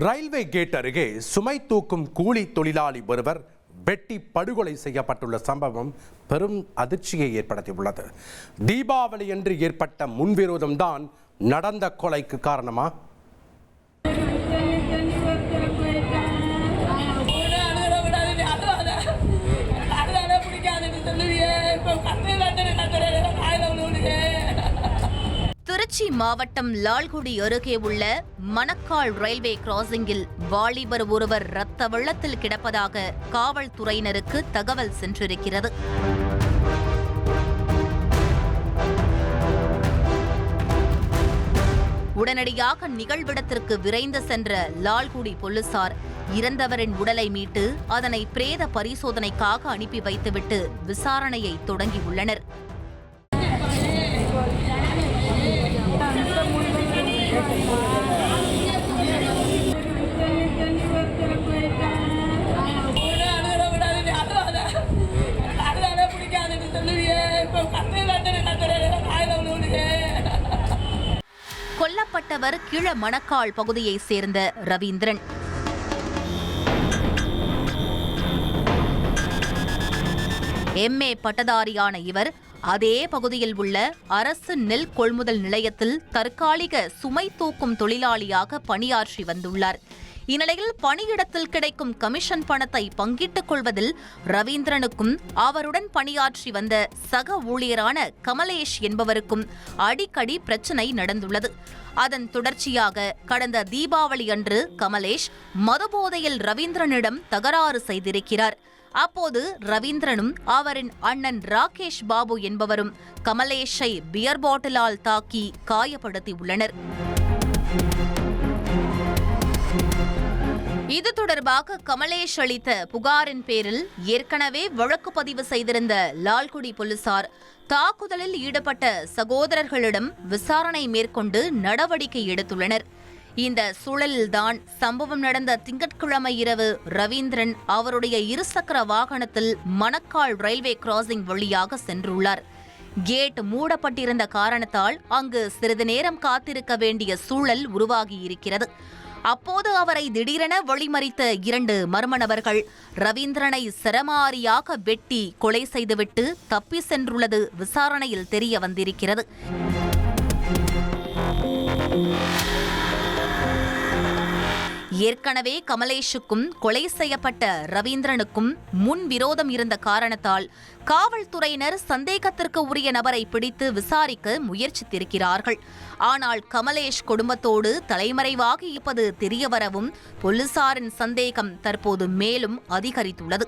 Railway gate அருகே சுமை தூக்கும் கூலி தொழிலாளி ஒருவர் வெட்டி படுகொலை செய்யப்பட்டுள்ள சம்பவம் பெரும் அதிர்ச்சியை ஏற்படுத்தியுள்ளது. தீபாவளி அன்று ஏற்பட்ட முன்விரோதம்தான் நடந்த கொலைக்கு காரணமா? திருச்சி மாவட்டம் லால்குடி அருகே உள்ள மணக்கால் ரயில்வே கிராசிங்கில் வாலிபர் ஒருவர் இரத்த வெள்ளத்தில் கிடப்பதாக காவல்துறையினருக்கு தகவல் சென்றிருக்கிறது. உடனடியாக நிகழ்விடத்திற்கு விரைந்து சென்ற லால்குடி போலீசார் இறந்தவரின் உடலை மீட்டு அதனை பிரேத பரிசோதனைக்காக அனுப்பி வைத்துவிட்டு விசாரணையை தொடங்கியுள்ளனர். கொல்லப்பட்டவர் கீழ மணக்கால் பகுதியைச் சேர்ந்த ரவீந்திரன். MA பட்டதாரியான இவர் அதே பகுதியில் உள்ள அரசு நெல் கொள்முதல் நிலையத்தில் தற்காலிக சுமை தூக்கும் தொழிலாளியாக பணியாற்றி வந்துள்ளார். இந்நிலையில் பணியிடத்தில் கிடைக்கும் கமிஷன் பணத்தை பங்கிட்டுக் கொள்வதில் ரவீந்திரனுக்கும் அவருடன் பணியாற்றி வந்த சக ஊழியரான கமலேஷ் என்பவருக்கும் அடிக்கடி பிரச்சினை நடந்துள்ளது. அதன் தொடர்ச்சியாக கடந்த தீபாவளி அன்று கமலேஷ் மதுபோதையில் ரவீந்திரனிடம் தகராறு செய்திருக்கிறார். அப்போது ரவீந்திரனும் அவரின் அண்ணன் ராகேஷ் பாபு என்பவரும் கமலேஷை பியர் பாட்டிலால் தாக்கி காயப்படுத்தியுள்ளனர். இது தொடர்பாக கமலேஷ் அளித்த புகாரின் பேரில் ஏற்கனவே வழக்கு பதிவு செய்திருந்த லால்குடி போலீசார் தாக்குதலில் ஈடுபட்ட சகோதரர்களிடம் விசாரணை மேற்கொண்டு நடவடிக்கை எடுத்துள்ளனர். இந்த சூழலில்தான் சம்பவம் நடந்த திங்கட்கிழமை இரவு ரவீந்திரன் அவருடைய இருசக்கர வாகனத்தில் மணக்கால் ரயில்வே கிராசிங் வழியாக சென்றுள்ளார். கேட் மூடப்பட்டிருந்த காரணத்தால் அங்கு சிறிது நேரம் காத்திருக்க வேண்டிய சூழல் உருவாகியிருக்கிறது. அப்போது அவரை திடீரென வழிமறித்த 2 மர்ம நபர்கள் ரவீந்திரனை சரமாரியாக வெட்டி கொலை செய்துவிட்டு தப்பி சென்றுள்ளது விசாரணையில் தெரிய வந்திருக்கிறது. ஏற்கனவே கமலேஷுக்கும் கொலை செய்யப்பட்ட ரவீந்திரனுக்கும் முன் விரோதம் இருந்த காரணத்தால் காவல்துறையினர் சந்தேகத்திற்கு உரிய நபரை பிடித்து விசாரிக்க முயற்சித்திருக்கிறார்கள். ஆனால் கமலேஷ் குடும்பத்தோடு தலைமறைவாக இருப்பது தெரியவரவும் போலீசாரின் சந்தேகம் தற்போது மேலும் அதிகரித்துள்ளது.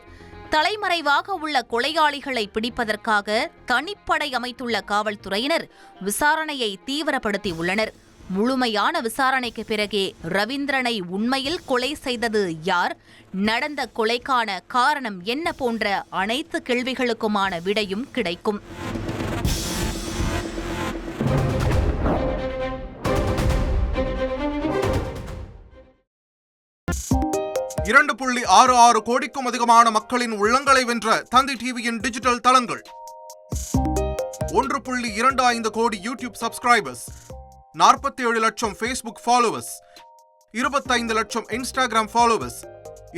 தலைமறைவாக உள்ள கொலையாளிகளை பிடிப்பதற்காக தனிப்படை அமைத்துள்ள காவல்துறையினர் விசாரணையை தீவிரப்படுத்தியுள்ளனர். முழுமையான விசாரணைக்கு பிறகே ரவீந்திரனை உண்மையில் கொலை செய்தது யார், நடந்த கொலைக்கான காரணம் என்ன போன்ற அனைத்து கேள்விகளுக்குமான விடையும் கிடைக்கும். $2.66 கோடிக்கும் அதிகமான மக்களின் உள்ளங்களை வென்ற தந்தி டிவியின் டிஜிட்டல் தளங்கள், 1.25 கோடி யூடியூப் சப்ஸ்கிரைபர்ஸ், 47 லட்சம் ஃபேஸ்புக் ஃபாலோவர்ஸ், 25 லட்சம் இன்ஸ்டாகிராம் ஃபாலோவர்ஸ்,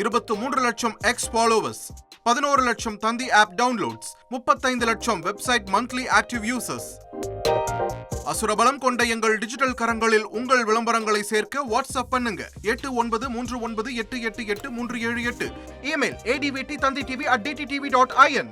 23 லட்சம் எக்ஸ் ஃபாலோவர்ஸ், 11 லட்சம் தந்தி ஆப் டவுன்லோட்ஸ், 35 லட்சம் வெப்சைட் மந்த்லி ஆக்டிவ் யூசர்ஸ். அசுரபலம் கொண்ட எங்கள் டிஜிட்டல் கரங்களில் உங்கள் விளம்பரங்களை சேர்க்க வாட்ஸ்அப் பண்ணுங்க 8939888378. Email advt@dttv.in.